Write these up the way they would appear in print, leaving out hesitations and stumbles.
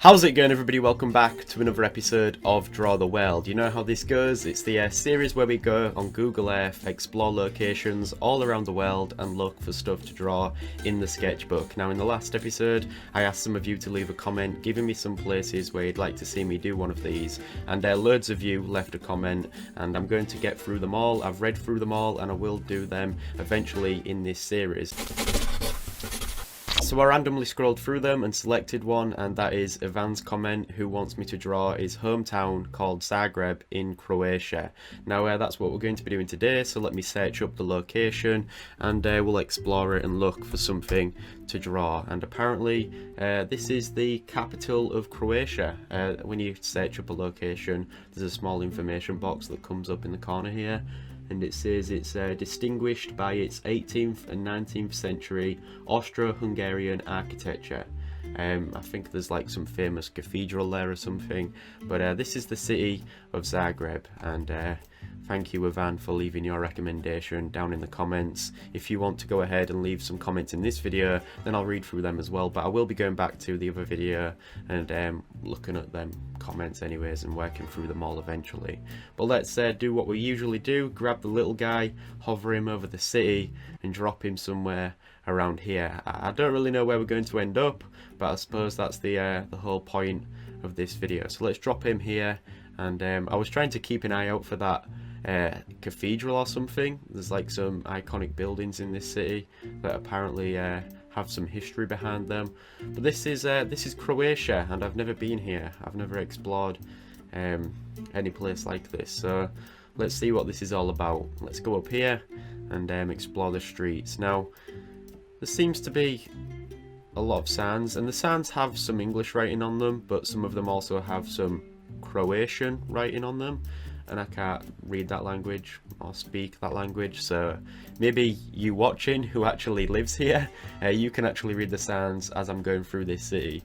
How's it going, everybody? Welcome back to another episode of Draw the World. You know how this goes? It's the series where we go on Google Earth, explore locations all around the world and look for stuff to draw in the sketchbook. Now, in the last episode, I asked some of you to leave a comment giving me some places where you'd like to see me do one of these, and loads of you left a comment, and I'm going to get through them all. I've read through them all and I will do them eventually in this series. So I randomly scrolled through them and selected one, and that is Ivan's comment, who wants me to draw his hometown called Zargreb in Croatia. Now that's what we're going to be doing today, so let me search up the location and we'll explore it and look for something to draw. And apparently this is the capital of Croatia. When you search up a location, there's a small information box that comes up in the corner here, and it says it's distinguished by its 18th and 19th century Austro-Hungarian architecture. I think there's like some famous cathedral there or something, but this is the city of Zargreb, and thank you, Ivan, for leaving your recommendation down in the comments. If you want to go ahead and leave some comments in this video, then I'll read through them as well, but I will be going back to the other video and looking at them comments anyways and working through them all eventually. But let's do what we usually do, grab the little guy, hover him over the city and drop him somewhere around here. I don't really know where we're going to end up, but I suppose that's the whole point of this video. So let's drop him here, and I was trying to keep an eye out for that cathedral or something. There's like some iconic buildings in this city that apparently have some history behind them, but this is Croatia, and I've never been here. I've never explored any place like this, so let's see what this is all about. Let's go up here and explore the streets. Now, there seems to be a lot of signs, and the signs have some English writing on them, but some of them also have some Croatian writing on them, and I can't read that language or speak that language, so maybe you watching who actually lives here, you can actually read the signs as I'm going through this city,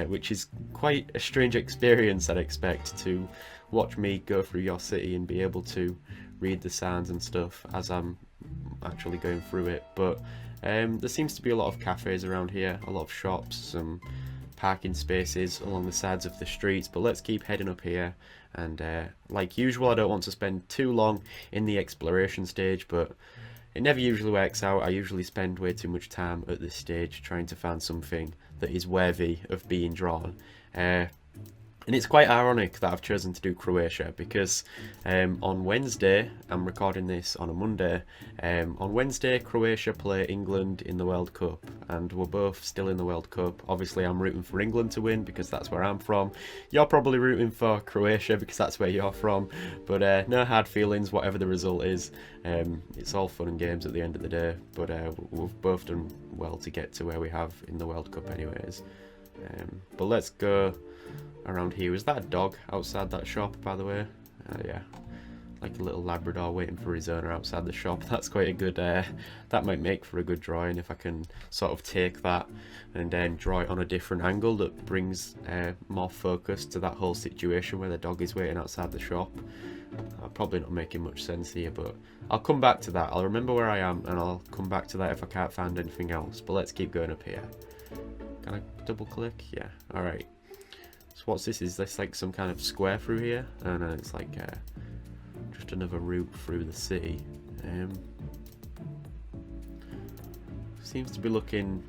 which is quite a strange experience, I'd expect, to watch me go through your city and be able to read the signs and stuff as I'm actually going through it. But there seems to be a lot of cafes around here, a lot of shops, some parking spaces along the sides of the streets, but let's keep heading up here. And like usual, I don't want to spend too long in the exploration stage, but it never usually works out. I usually spend way too much time at this stage trying to find something that is worthy of being drawn. And it's quite ironic that I've chosen to do Croatia, because on Wednesday, I'm recording this on a Monday, on Wednesday Croatia play England in the World Cup, and we're both still in the World Cup. Obviously I'm rooting for England to win because that's where I'm from. You're probably rooting for Croatia because that's where you're from, but no hard feelings whatever the result is. It's all fun and games at the end of the day, but we've both done well to get to where we have in the World Cup anyways. But let's go around here. Is that a dog outside that shop, by the way? Yeah, like a little Labrador waiting for his owner outside the shop. That's quite a good, that might make for a good drawing if I can sort of take that and then draw it on a different angle that brings more focus to that whole situation where the dog is waiting outside the shop. I'm probably not making much sense here, but I'll come back to that. I'll remember where I am and I'll come back to that if I can't find anything else. But let's keep going up here. Can I double click? Yeah, alright. So what's this? Is this like some kind of square through here? Oh no, it's like just another route through the city. Seems to be looking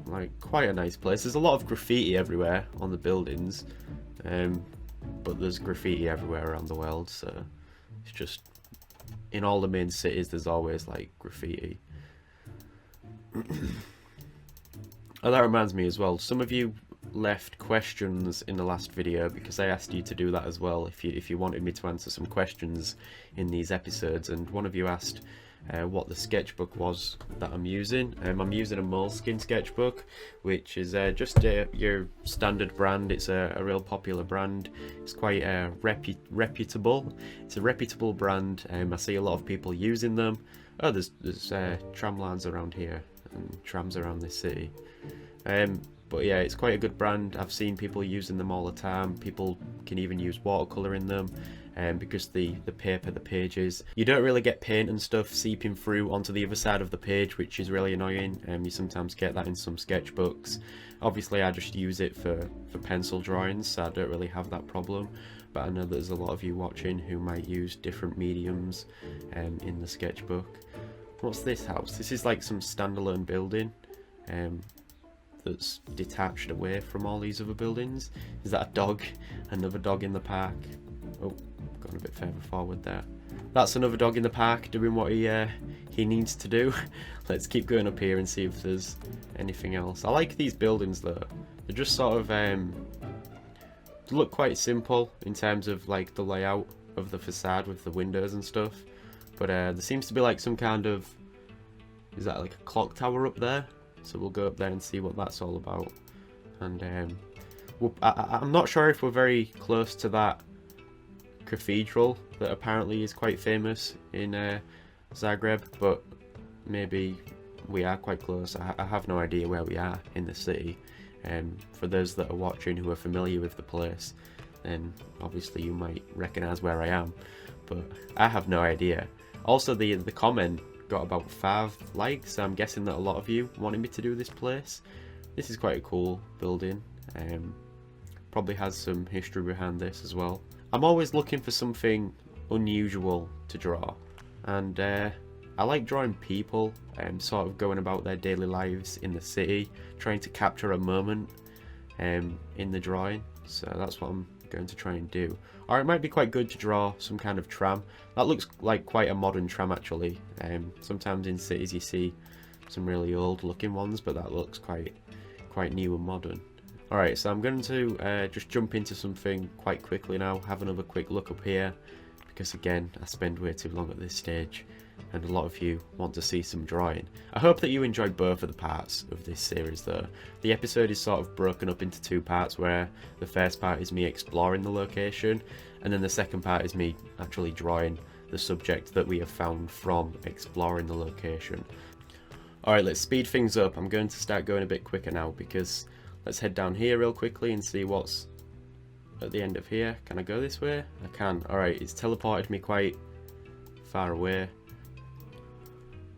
like quite a nice place. There's a lot of graffiti everywhere on the buildings, but there's graffiti everywhere around the world, so it's just in all the main cities there's always like graffiti. Oh, that reminds me as well, some of you left questions in the last video because I asked you to do that as well if you wanted me to answer some questions in these episodes, and one of you asked what the sketchbook was that I'm using. I'm using a Moleskine sketchbook, which is just your standard brand. It's a real popular brand. It's quite reputable. It's a reputable brand. I see a lot of people using them. Oh, there's tram lines around here and trams around this city. But yeah, it's quite a good brand. I've seen people using them all the time. People can even use watercolour in them, because the paper, the pages, you don't really get paint and stuff seeping through onto the other side of the page, which is really annoying. You sometimes get that in some sketchbooks. Obviously I just use it for pencil drawings, so I don't really have that problem, but I know there's a lot of you watching who might use different mediums in the sketchbook. What's this house? This is like some standalone building that's detached away from all these other buildings. Is that a dog? Another dog in the park. Oh, gone a bit further forward there. That's another dog in the park doing what he needs to do. Let's keep going up here and see if there's anything else. I like these buildings though. They're just sort of look quite simple in terms of like the layout of the facade with the windows and stuff. But there seems to be like some kind of, is that like a clock tower up there? So we'll go up there and see what that's all about. And I'm not sure if we're very close to that cathedral that apparently is quite famous in Zagreb, but maybe we are quite close. I have no idea where we are in the city. For those that are watching who are familiar with the place, then obviously you might recognise where I am, but I have no idea. Also, the comment got about 5 likes, so I'm guessing that a lot of you wanted me to do this place. This is quite a cool building. Probably has some history behind this as well. I'm always looking for something unusual to draw, and I like drawing people sort of going about their daily lives in the city, trying to capture a moment in the drawing. So that's what I'm going to try and do. Or it might be quite good to draw some kind of tram. That looks like quite a modern tram actually. Sometimes in cities you see some really old looking ones, but that looks quite new and modern. Alright, so I'm going to just jump into something quite quickly now, have another quick look up here, because again, I spend way too long at this stage, and a lot of you want to see some drawing. I hope that you enjoyed both of the parts of this series though. The episode is sort of broken up into 2 parts, where the first part is me exploring the location, and then the second part is me actually drawing the subject that we have found from exploring the location. Alright, let's speed things up. I'm going to start going a bit quicker now, because let's head down here real quickly and see what's at the end of here. Can I go this way? I can. Alright, it's teleported me quite far away.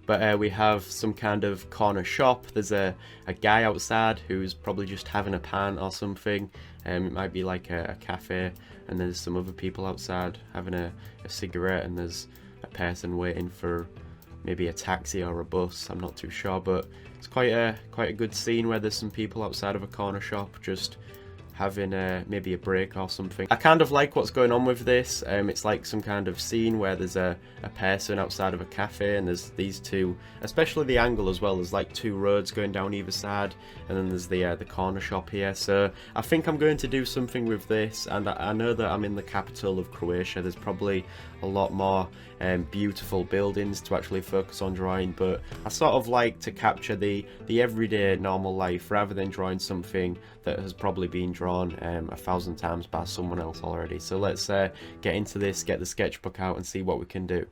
But we have some kind of corner shop. There's a guy outside who's probably just having a pan or something. It might be like a cafe, and there's some other people outside having a cigarette, and there's a person waiting for maybe a taxi or a bus. I'm not too sure, but it's quite a good scene where there's some people outside of a corner shop just having maybe a break or something. I kind of like what's going on with this. It's like some kind of scene where there's a person outside of a cafe, and there's these two, especially the angle as well. There's like 2 roads going down either side, and then there's the corner shop here. So I think I'm going to do something with this, and I know that I'm in the capital of Croatia. There's probably a lot more beautiful buildings to actually focus on drawing, but I sort of like to capture the everyday normal life rather than drawing something that has probably been drawn 1,000 times by someone else already. So let's get into this, get the sketchbook out and see what we can do.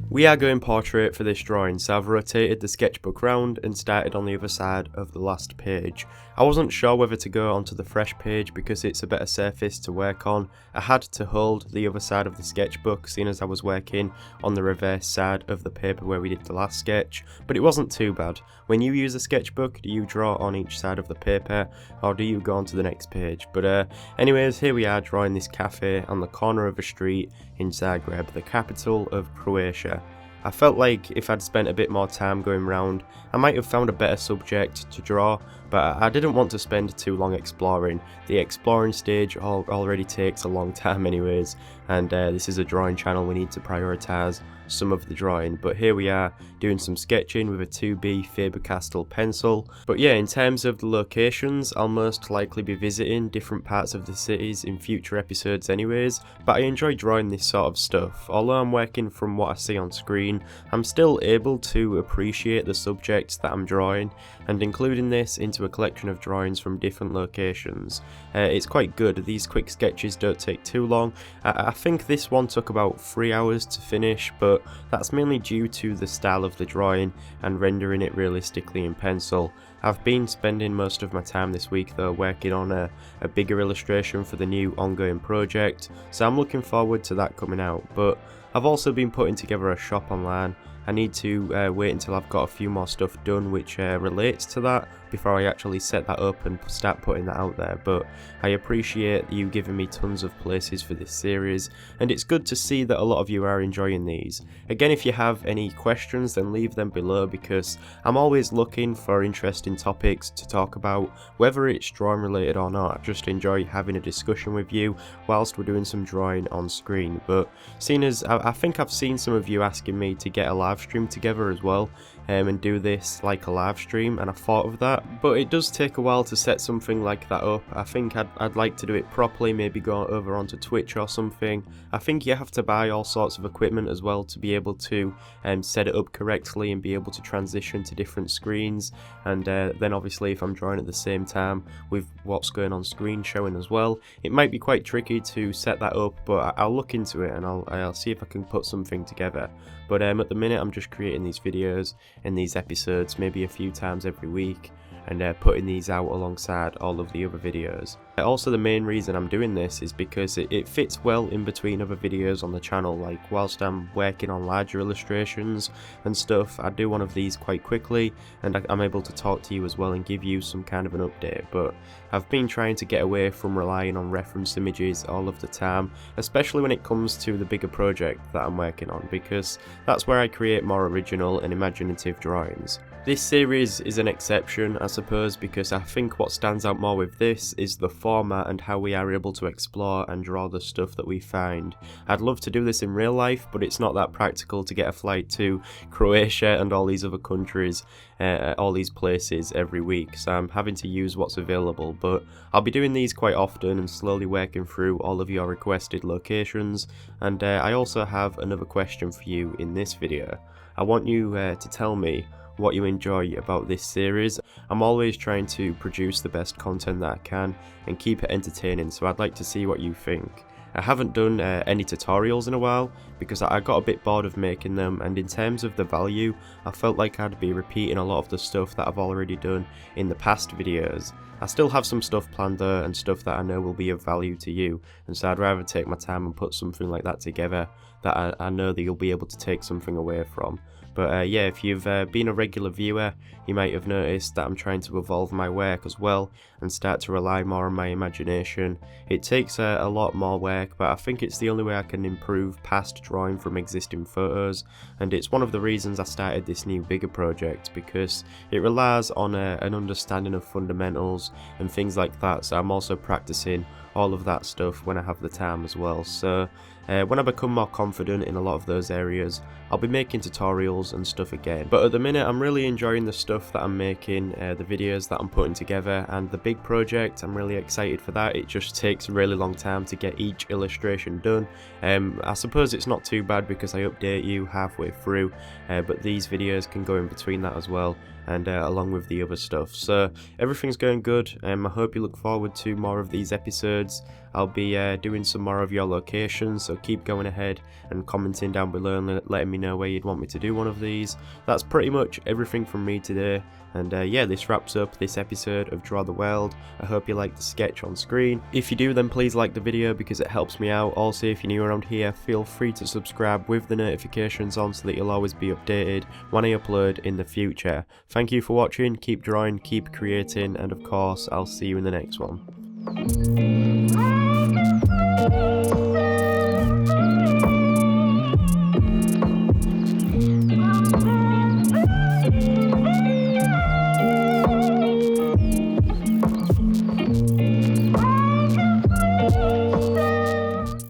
We are going portrait for this drawing, so I've rotated the sketchbook round and started on the other side of the last page. I wasn't sure whether to go onto the fresh page because it's a better surface to work on. I had to hold the other side of the sketchbook, seeing as I was working on the reverse side of the paper where we did the last sketch, but it wasn't too bad. When you use a sketchbook, do you draw on each side of the paper, or do you go on to the next page? But anyways, here we are drawing this cafe on the corner of a street in Zargreb, the capital of Croatia. I felt like if I'd spent a bit more time going round, I might have found a better subject to draw, but I didn't want to spend too long exploring. The exploring stage already takes a long time anyways, and this is a drawing channel, we need to prioritise some of the drawing. But here we are doing some sketching with a 2B Faber-Castell pencil. But yeah, in terms of the locations, I'll most likely be visiting different parts of the cities in future episodes anyways, but I enjoy drawing this sort of stuff. Although I'm working from what I see on screen, I'm still able to appreciate the subjects that I'm drawing, and including this into a collection of drawings from different locations. It's quite good. These quick sketches don't take too long. I think this one took about 3 hours to finish, but that's mainly due to the style of the drawing and rendering it realistically in pencil. I've been spending most of my time this week though working on a bigger illustration for the new ongoing project, so I'm looking forward to that coming out. But I've also been putting together a shop online, I need to wait until I've got a few more stuff done which relates to that before I actually set that up and start putting that out there. But I appreciate you giving me tons of places for this series, and it's good to see that a lot of you are enjoying these. Again, if you have any questions, then leave them below, because I'm always looking for interesting topics to talk about, whether it's drawing related or not. I just enjoy having a discussion with you whilst we're doing some drawing on screen. But seeing as I think I've seen some of you asking me to get a live stream together as well, and do this like a live stream, and I thought of that, but it does take a while to set something like that up. I think I'd like to do it properly, maybe go over onto Twitch or something. I think you have to buy all sorts of equipment as well to be able to set it up correctly and be able to transition to different screens, and then obviously if I'm drawing at the same time with what's going on screen showing as well, it might be quite tricky to set that up, but I'll look into it and I'll see if I can put something together. But at the minute I'm just creating these videos and these episodes maybe a few times every week, and putting these out alongside all of the other videos. Also, the main reason I'm doing this is because it fits well in between other videos on the channel. Like whilst I'm working on larger illustrations and stuff, I do one of these quite quickly, and I'm able to talk to you as well and give you some kind of an update. But I've been trying to get away from relying on reference images all of the time, especially when it comes to the bigger project that I'm working on, because that's where I create more original and imaginative drawings. This series is an exception, I suppose, because I think what stands out more with this is the format and how we are able to explore and draw the stuff that we find. I'd love to do this in real life, but it's not that practical to get a flight to Croatia and all these other countries, all these places every week, so I'm having to use what's available. But I'll be doing these quite often and slowly working through all of your requested locations. And I also have another question for you in this video. I want you to tell me what you enjoy about this series. I'm always trying to produce the best content that I can and keep it entertaining, so I'd like to see what you think. I haven't done any tutorials in a while because I got a bit bored of making them, and in terms of the value, I felt like I'd be repeating a lot of the stuff that I've already done in the past videos. I still have some stuff planned though, and stuff that I know will be of value to you, and so I'd rather take my time and put something like that together that I know that you'll be able to take something away from. But yeah, if you've been a regular viewer, you might have noticed that I'm trying to evolve my work as well and start to rely more on my imagination. It takes a lot more work, but I think it's the only way I can improve past drawing from existing photos, and it's one of the reasons I started this new bigger project, because it relies on an understanding of fundamentals and things like that, so I'm also practicing all of that stuff when I have the time as well. So when I become more confident in a lot of those areas, I'll be making tutorials and stuff again. But at the minute I'm really enjoying the stuff that I'm making, the videos that I'm putting together, and the big project, I'm really excited for that. It just takes a really long time to get each illustration done. I suppose it's not too bad because I update you halfway through, but these videos can go in between that as well, and along with the other stuff. So everything's going good. I hope you look forward to more of these episodes. I'll be doing some more of your locations, so keep going ahead and commenting down below and letting me know where you'd want me to do one of these. That's pretty much everything from me today, and yeah, this wraps up this episode of Draw the World. I hope you liked the sketch on screen. If you do, then please like the video because it helps me out. Also, if you're new around here, feel free to subscribe with the notifications on so that you'll always be updated when I upload in the future. Thank you for watching, keep drawing, keep creating, and of course I'll see you in the next one.